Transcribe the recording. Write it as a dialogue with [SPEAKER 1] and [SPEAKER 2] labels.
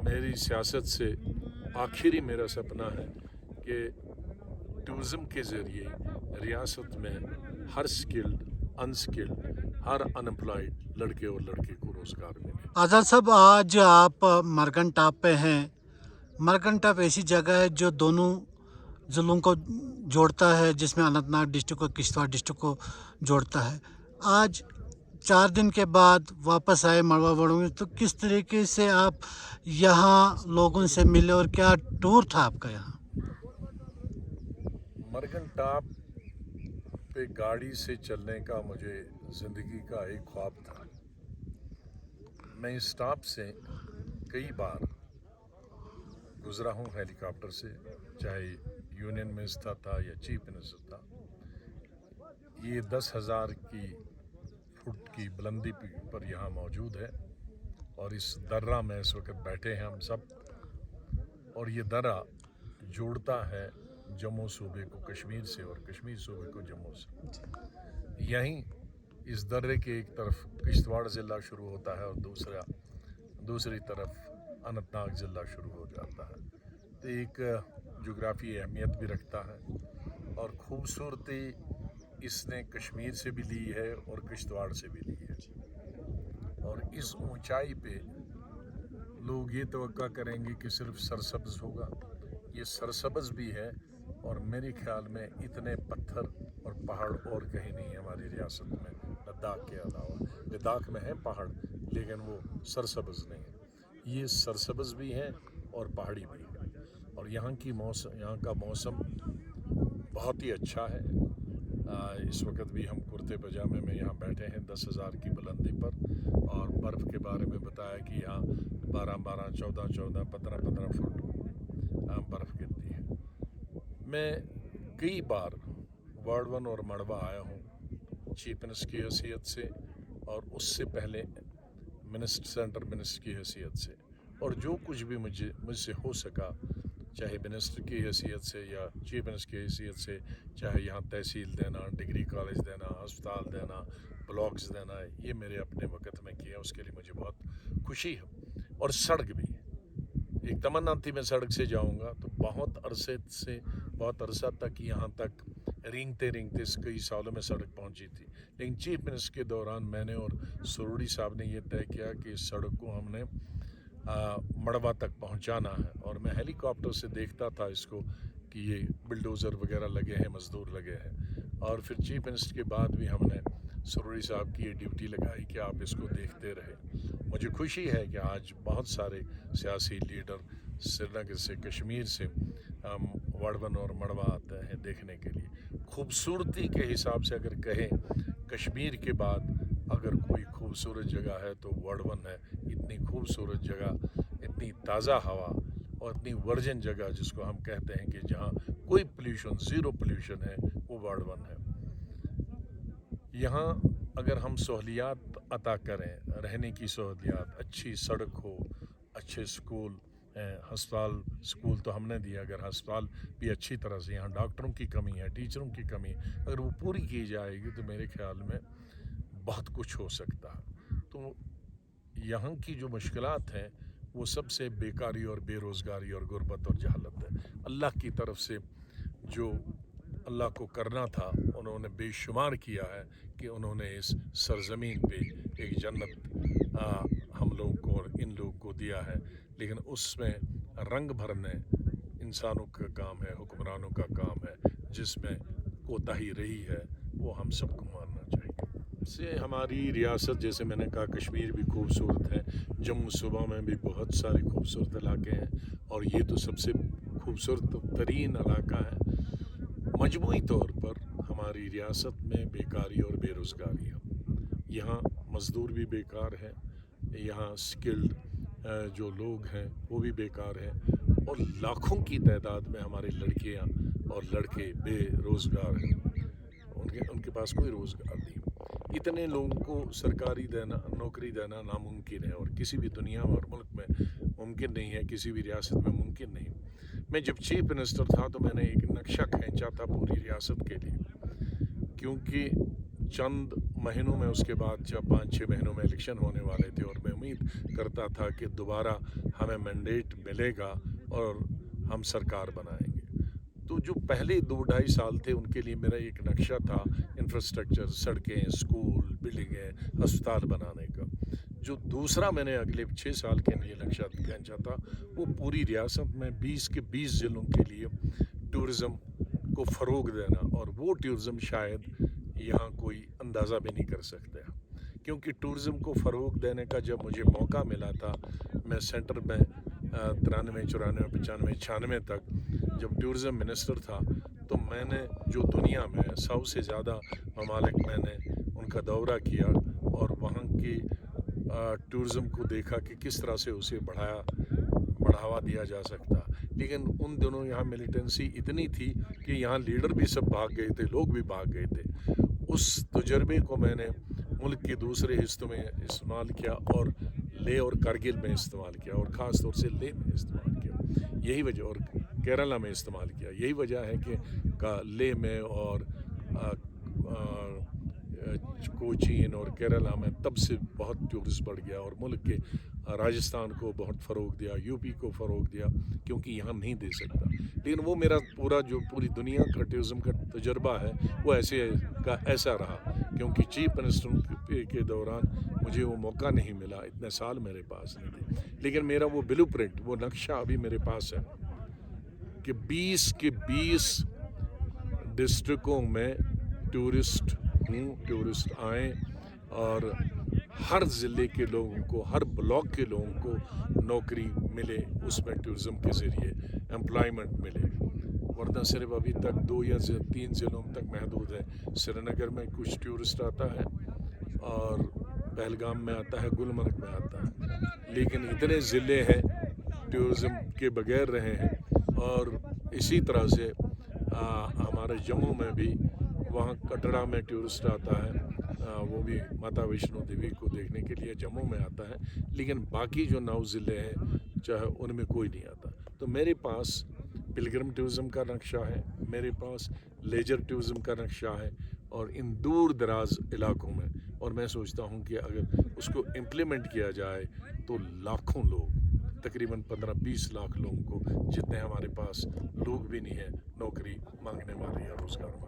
[SPEAKER 1] मेरी सियासत से आखिरी मेरा सपना है कि टूरिज़म के ज़रिए रियासत में हर स्किल्ड, अनस्किल्ड, हर अनएम्प्लॉयड लड़के और लड़की को रोज़गार मिले।
[SPEAKER 2] आज़ाद साहब, आज आप मरगन टॉप पे हैं। मरगन टॉप ऐसी जगह है जो दोनों ज़िलों को जोड़ता है, जिसमें अनंतनाग डिस्ट्रिक्ट और किश्तवाड़ डिस्ट्रिक्ट को जोड़ता है। आज 4 दिन के बाद वापस आए मड़वा वड़ों में, तो किस तरीके से आप यहाँ लोगों से मिले और क्या टूर था आपका यहाँ?
[SPEAKER 1] मरगन टॉप पे गाड़ी से चलने का मुझे ज़िंदगी का एक ख्वाब था। मैं इस टॉप से कई बार गुज़रा हूँ हेलीकॉप्टर से, चाहे यूनियन मिनिस्टर था या चीफ मिनिस्टर था। ये 10,000 की फुट की बुलंदी पर यहाँ मौजूद है और इस दर्रा में इस वक्त बैठे हैं हम सब। और ये दर्रा जोड़ता है जम्मू सूबे को कश्मीर से और कश्मीर सूबे को जम्मू से। यहीं इस दर्रे के एक तरफ किश्तवाड़ ज़िला शुरू होता है और दूसरी तरफ अनंतनाग ज़िला शुरू हो जाता है। तो एक जोग्राफी अहमियत भी रखता है और ख़ूबसूरती इसने कश्मीर से भी ली है और किश्तवाड़ से भी ली है। और इस ऊंचाई पे लोग ये तवक्का करेंगे कि सिर्फ सरसब्ज़ होगा। ये सरसब्ज़ भी है और मेरे ख्याल में इतने पत्थर और पहाड़ और कहीं नहीं है हमारी रियासत में, लद्दाख के अलावा। लद्दाख में है पहाड़ लेकिन वो सरसब्ज़ नहीं है। ये सरसब्ज़ भी है और पहाड़ी भी है। और यहाँ का मौसम बहुत ही अच्छा है। इस वक्त भी हम कुर्ते पजामे में यहाँ बैठे हैं 10,000 की बुलंदी पर, और बर्फ़ के बारे में बताया कि यहाँ 12-12, 14-14, 15-15 फुट बर्फ़ गिरती है। मैं कई बार वार्ड 1 और मड़वा आया हूँ चीफ मिनिस्टर की हैसियत से और उससे पहले सेंटर मिनिस्टर की हैसियत से, और जो कुछ भी मुझसे हो सका, चाहे मिनिस्टर की हैसियत से या चीफ मिनिस्टर की हैसियत से, चाहे यहाँ तहसील देना, डिग्री कॉलेज देना, अस्पताल देना, ब्लॉक्स देना, ये मेरे अपने वक्त में किया, उसके लिए मुझे बहुत खुशी है। और सड़क भी एक तमन्ना थी, मैं सड़क से जाऊँगा, तो बहुत अरसा तक यहाँ तक रेंगते कई सालों में सड़क पहुँची थी। लेकिन चीफ मिनिस्टर के दौरान मैंने और सरोड़ी साहब ने ये तय किया कि इस सड़क को हमने मड़वा तक पहुंचाना है। और मैं हेलीकॉप्टर से देखता था इसको कि ये बिल्डोज़र वगैरह लगे हैं, मज़दूर लगे हैं। और फिर चीफ मिनिस्टर के बाद भी हमने सरोड़ी साहब की ये ड्यूटी लगाई कि आप इसको देखते रहे। मुझे खुशी है कि आज बहुत सारे सियासी लीडर श्रीनगर से, कश्मीर से वार्ड 1 और मड़वा आते हैं देखने के लिए। खूबसूरती के हिसाब से अगर कहें कश्मीर के बाद अगर कोई खूबसूरत जगह है तो वार्ड 1 है। इतनी खूबसूरत जगह, इतनी ताज़ा हवा और इतनी वर्जिन जगह जिसको हम कहते हैं कि जहाँ कोई पोल्यूशन, ज़ीरो पोल्यूशन है, वो वार्ड 1 है। यहाँ अगर हम सहूलियात अता करें, रहने की सहूलियात, अच्छी सड़क हो, अच्छे स्कूल, अस्पताल, स्कूल तो हमने दिया, अगर अस्पताल भी अच्छी तरह से, यहाँ डॉक्टरों की कमी है, टीचरों की कमी, अगर वो पूरी की जाएगी तो मेरे ख्याल में बहुत कुछ हो सकता है। तो यहाँ की जो मुश्किलात हैं वो सबसे बेकारी और बेरोज़गारी और गुर्बत और जहालत है। अल्लाह की तरफ से जो अल्लाह को करना था उन्होंने बेशुमार किया है कि उन्होंने इस सरज़मीन पे एक जन्नत हम लोगों को और इन लोगों को दिया है। लेकिन उसमें रंग भरने इंसानों का काम है, हुक्मरानों का काम है, जिसमें कोताही रही है वो हम सबको मानना चाहिए। से हमारी रियासत, जैसे मैंने कहा, कश्मीर भी खूबसूरत है, जम्मू सूबा में भी बहुत सारे खूबसूरत इलाके हैं और ये तो सबसे खूबसूरत तरीन इलाका है। मजमूई तौर पर हमारी रियासत में बेकारी और बेरोज़गारी है। यहाँ मज़दूर भी बेकार हैं, यहाँ स्किल्ड जो लोग हैं वो भी बेकार हैं और लाखों की तादाद में हमारी लड़कियाँ और लड़के बेरोज़गार हैं। उनके पास कोई रोज़गार नहीं। इतने लोगों को सरकारी नौकरी देना नामुमकिन है और किसी भी दुनिया और मुल्क में मुमकिन नहीं है, किसी भी रियासत में मुमकिन नहीं। मैं जब चीफ मिनिस्टर था तो मैंने एक नक्शा खींचा था पूरी रियासत के लिए, क्योंकि चंद महीनों में उसके बाद जब 5-6 महीनों में इलेक्शन होने वाले थे और मैं उम्मीद करता था कि दोबारा हमें मैंडेट मिलेगा और हम सरकार बनाएंगे, तो जो पहले 2-2.5 साल थे उनके लिए मेरा एक नक्शा था इंफ्रास्ट्रक्चर, सड़कें, स्कूल, बिल्डिंगें, अस्पताल बनाने का। जो दूसरा मैंने अगले 6 साल के लिए नक्शा खींचा था वो पूरी रियासत में 20 के 20 ज़िलों के लिए टूरिज़्म को फ़रोग देना, और वो टूरिज़्म शायद यहाँ कोई अंदाज़ा भी नहीं कर सकता, क्योंकि टूरिज़्म को फ़रोग देने का जब मुझे मौका मिला था, मैं सेंटर में 93, 94, 95, 96 तक जब टूरिज़्म मिनिस्टर था, तो मैंने जो दुनिया में 100 से ज़्यादा ममालिक मैंने उनका दौरा किया और वहाँ की टूरिज़्म को देखा कि किस तरह से उसे बढ़ावा दिया जा सकता। लेकिन उन दिनों यहाँ मिलिटेंसी इतनी थी कि यहाँ लीडर भी सब भाग गए थे, लोग भी भाग गए थे। उस तजुर्बे को मैंने मुल्क के दूसरे हिस्सों में इस्तेमाल किया और लेह और कारगिल में इस्तेमाल किया, और ख़ास तौर से लेह में इस्तेमाल किया। यही वजह, और केरला में इस्तेमाल किया। यही वजह है कि लेह में और कोचीन और केरला में तब से बहुत टूरिस्ट बढ़ गया, और मुल्क के राजस्थान को बहुत फ़रोग दिया, यूपी को फ़रोग दिया, क्योंकि यहाँ नहीं दे सकता। लेकिन वो मेरा पूरी दुनिया का टूरिज़्म का तजर्बा है वो ऐसा रहा, क्योंकि चीफ मिनिस्टर के दौरान मुझे वो मौका नहीं मिला, इतने साल मेरे पास नहीं थे। लेकिन मेरा वो ब्लूप्रिंट, वो नक्शा अभी मेरे पास है कि 20 के 20 डिस्ट्रिक्टों में टूरिस्ट आएँ और हर ज़िले के लोगों को, हर ब्लॉक के लोगों को नौकरी मिले, उसमें टूरिज़्म के ज़रिए एम्प्लॉयमेंट मिले। वरना सिर्फ अभी तक 2 या 3 ज़िलों तक महदूद है। श्रीनगर में कुछ टूरिस्ट आता है और पहलगाम में आता है, गुलमर्ग में आता है, लेकिन इतने ज़िले हैं टूरिज़्म के बगैर रहे हैं। और इसी तरह से हमारे जम्मू में भी, वहाँ कटरा में टूरिस्ट आता है, वो भी माता वैष्णो देवी को देखने के लिए जम्मू में आता है, लेकिन बाकी जो 9 ज़िले हैं चाहे उनमें कोई नहीं आता। तो मेरे पास पिलग्रिम टूरिज़्म का नक्शा है, मेरे पास लेजर टूरिज़्म का नक्शा है, और इन दूर दराज इलाकों में, और मैं सोचता हूँ कि अगर उसको इम्प्लीमेंट किया जाए तो लाखों लोग, तकरीबन 15-20 लाख लोगों को, जितने हमारे पास लोग भी नहीं हैं नौकरी मांगने वाले या रोज़गार मांगने